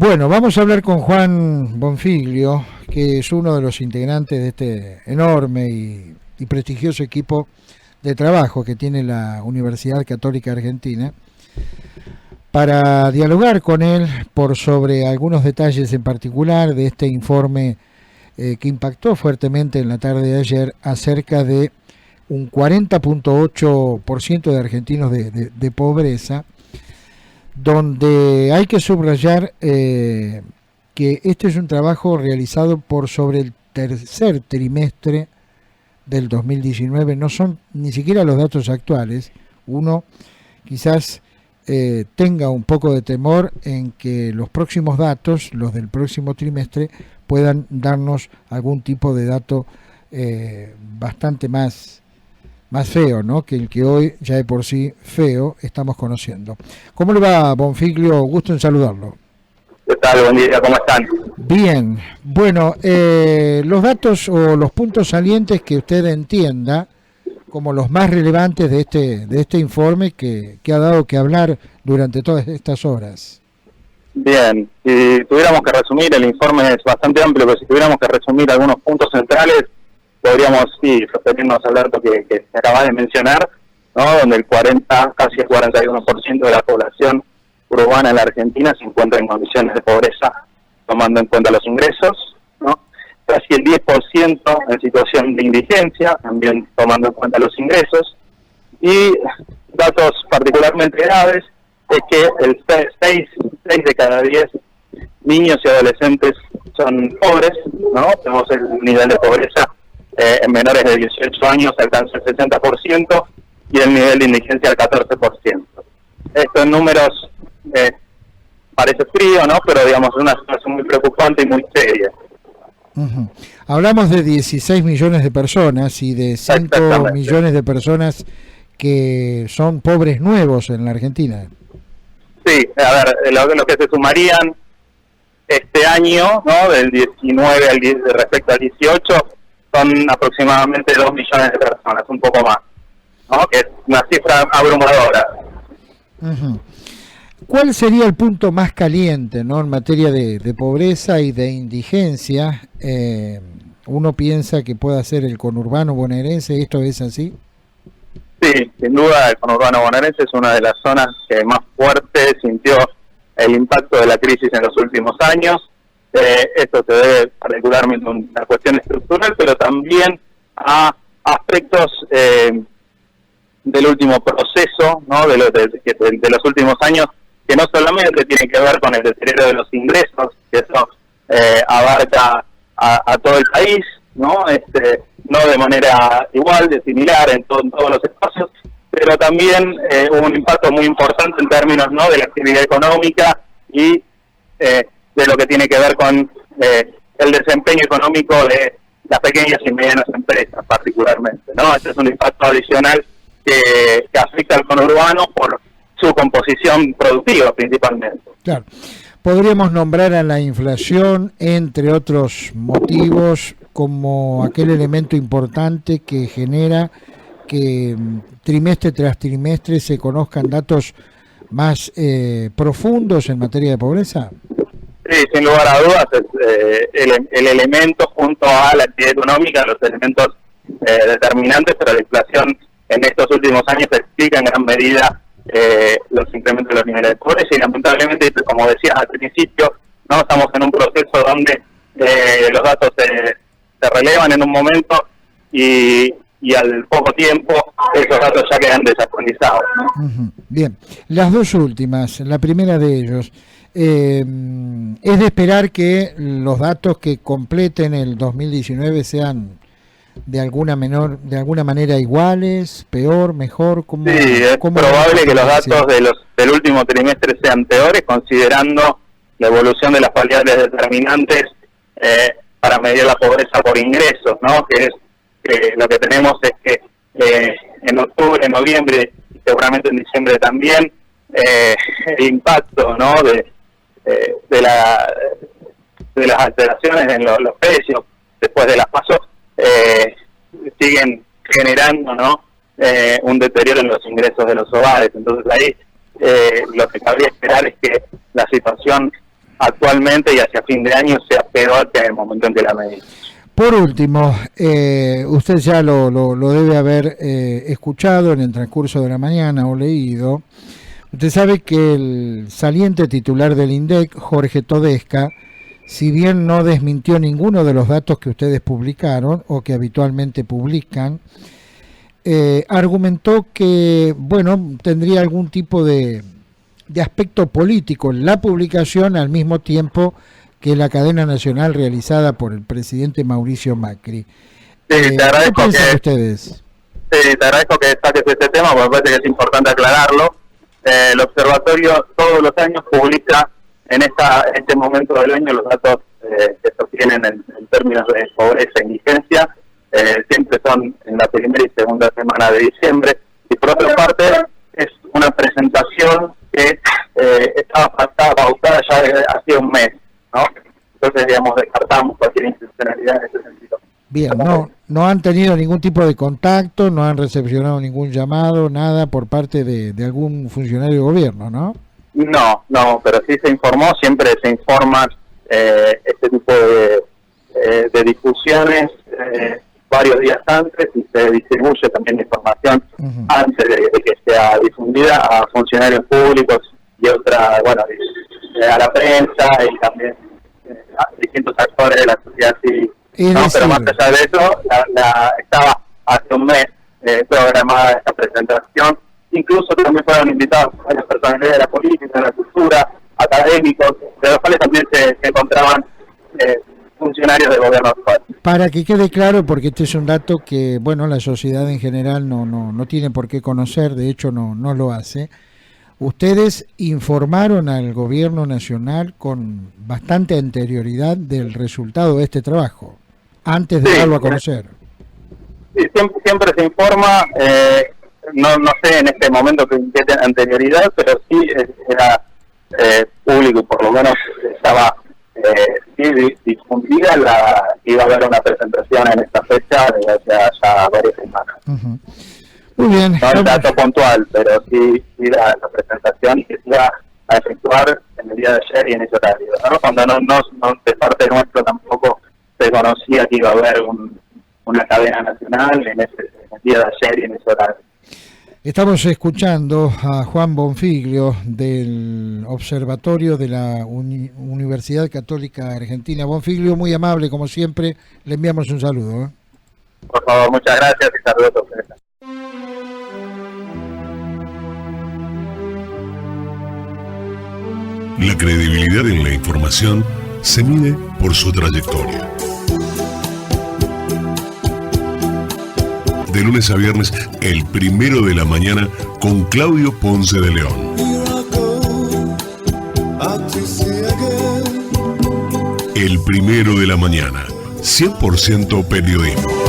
Bueno, vamos a hablar con Juan Bonfiglio, que es uno de los integrantes de este enorme y prestigioso equipo de trabajo que tiene la Universidad Católica Argentina, para dialogar con él por sobre algunos detalles en particular de este informe que impactó fuertemente en la tarde de ayer acerca de un 40.8% de argentinos de pobreza, donde hay que subrayar que este es un trabajo realizado por sobre el tercer trimestre del 2019, no son ni siquiera los datos actuales. Uno quizás tenga un poco de temor en que los próximos datos, los del próximo trimestre, puedan darnos algún tipo de dato bastante más feo, ¿no?, que el que hoy ya de por sí feo estamos conociendo. ¿Cómo le va, Bonfiglio? Gusto en saludarlo. ¿Qué tal? Buen día, ¿cómo están? Bien, bueno, los datos o los puntos salientes que usted entienda como los más relevantes de este informe que ha dado que hablar durante todas estas horas. Bien, si tuviéramos que resumir, el informe es bastante amplio, pero si tuviéramos que resumir algunos puntos centrales, podríamos referirnos al dato que se acaba de mencionar, ¿no?, donde casi el 41% de la población urbana en la Argentina se encuentra en condiciones de pobreza, tomando en cuenta los ingresos, ¿no? Casi el 10% en situación de indigencia, también tomando en cuenta los ingresos, y datos particularmente graves es que el 6 de cada 10 niños y adolescentes son pobres, ¿no? Tenemos el nivel de pobreza en menores de 18 años alcanza el 60% y el nivel de indigencia el 14%. Estos números parece frío, ¿no?, pero digamos es una situación muy preocupante y muy seria. Uh-huh. Hablamos de 16 millones de personas y de 5 millones de personas que son pobres nuevos en la Argentina. Sí, a ver, lo que se sumarían este año, ¿no?, del 19 respecto al 18, son aproximadamente 2 millones de personas, un poco más, ¿no?, que es una cifra abrumadora. Uh-huh. ¿Cuál sería el punto más caliente, ¿no?, en materia de pobreza y de indigencia? Uno piensa que pueda ser el conurbano bonaerense. ¿Esto es así? Sí, sin duda el conurbano bonaerense es una de las zonas que más fuerte sintió el impacto de la crisis en los últimos años. Esto se debe particularmente a una cuestión estructural, pero también a aspectos del último proceso, ¿no?, de los últimos años, que no solamente tienen que ver con el deterioro de los ingresos, que eso abarca a todo el país, ¿no?, no de manera igual, de similar en todos los espacios, pero también hubo un impacto muy importante en términos, ¿no?, de la actividad económica y de lo que tiene que ver con el desempeño económico de las pequeñas y medianas empresas particularmente, ¿no? Este es un impacto adicional que afecta al conurbano por su composición productiva principalmente. Claro. Podríamos nombrar a la inflación, entre otros motivos, como aquel elemento importante que genera que trimestre tras trimestre se conozcan datos más profundos en materia de pobreza. Sí, sin lugar a dudas, es el elemento junto a la actividad económica, los elementos determinantes, pero la inflación en estos últimos años explica en gran medida los incrementos de los niveles de pobreza y lamentablemente, como decías al principio, no estamos en un proceso donde los datos se relevan en un momento y al poco tiempo esos datos ya quedan desactualizados, ¿no? Uh-huh. Bien, las dos últimas, la primera de ellos, es de esperar que los datos que completen el 2019 sean de alguna manera iguales, peor, mejor. Sí, es probable que los datos del último trimestre sean peores, considerando la evolución de las variables determinantes para medir la pobreza por ingresos, ¿no? Que lo que tenemos es que en octubre, en noviembre y seguramente en diciembre también el impacto, ¿no?, de las alteraciones en los precios después de las PASO siguen generando, ¿no?, un deterioro en los ingresos de los hogares. Entonces ahí lo que cabría esperar es que la situación actualmente y hacia fin de año sea peor que en el momento en que la medimos. Por último, usted ya lo debe haber escuchado en el transcurso de la mañana o leído. Usted sabe que el saliente titular del INDEC, Jorge Todesca, si bien no desmintió ninguno de los datos que ustedes publicaron o que habitualmente publican, argumentó que, bueno, tendría algún tipo de aspecto político en la publicación al mismo tiempo que la cadena nacional realizada por el presidente Mauricio Macri. Sí, te agradezco ¿Qué piensan ustedes? Sí, te agradezco que saques este tema, porque me parece que es importante aclararlo. El observatorio todos los años publica en este momento del año los datos que sostienen en términos de pobreza e indigencia. Siempre son en la primera y segunda semana de diciembre. Y por otra parte, es una presentación que estaba pautada ya desde hace un mes, ¿no? Entonces, digamos, descartamos cualquier institucionalidad en ese sentido. Bien, no han tenido ningún tipo de contacto, no han recepcionado ningún llamado, nada por parte de algún funcionario de gobierno, ¿no? No, pero sí se informó, siempre se informan este tipo de discusiones varios días antes y se distribuye también información antes de que sea difundida a funcionarios públicos y a la prensa y también a distintos actores de la sociedad civil. Pero más allá de eso, estaba hace un mes programada esta presentación. Incluso también fueron invitados varias personalidades de la política, de la cultura, académicos, de los cuales también se encontraban funcionarios del gobierno actual. Para que quede claro, porque este es un dato que, bueno, la sociedad en general no tiene por qué conocer, de hecho no lo hace. Ustedes informaron al gobierno nacional con bastante anterioridad del resultado de este trabajo, antes de darlo a conocer. Sí, siempre se informa, no sé en este momento qué anterioridad, pero sí era público, por lo menos estaba difundida, iba a haber una presentación en esta fecha desde hace ya varias semanas. Muy bien. No es dato puntual, pero sí la presentación que se iba a efectuar en el día de ayer y en ese horario, ¿no? Cuando no de parte nuestra tampoco se conocía que iba a haber una cadena nacional en el día de ayer y en ese horario. Estamos escuchando a Juan Bonfiglio del Observatorio de la Universidad Católica Argentina. Bonfiglio, muy amable como siempre, le enviamos un saludo. Por favor, muchas gracias y saludos a ustedes. La credibilidad en la información se mide por su trayectoria. De lunes a viernes, el primero de la mañana, con Claudio Ponce de León. El primero de la mañana, 100% periodismo.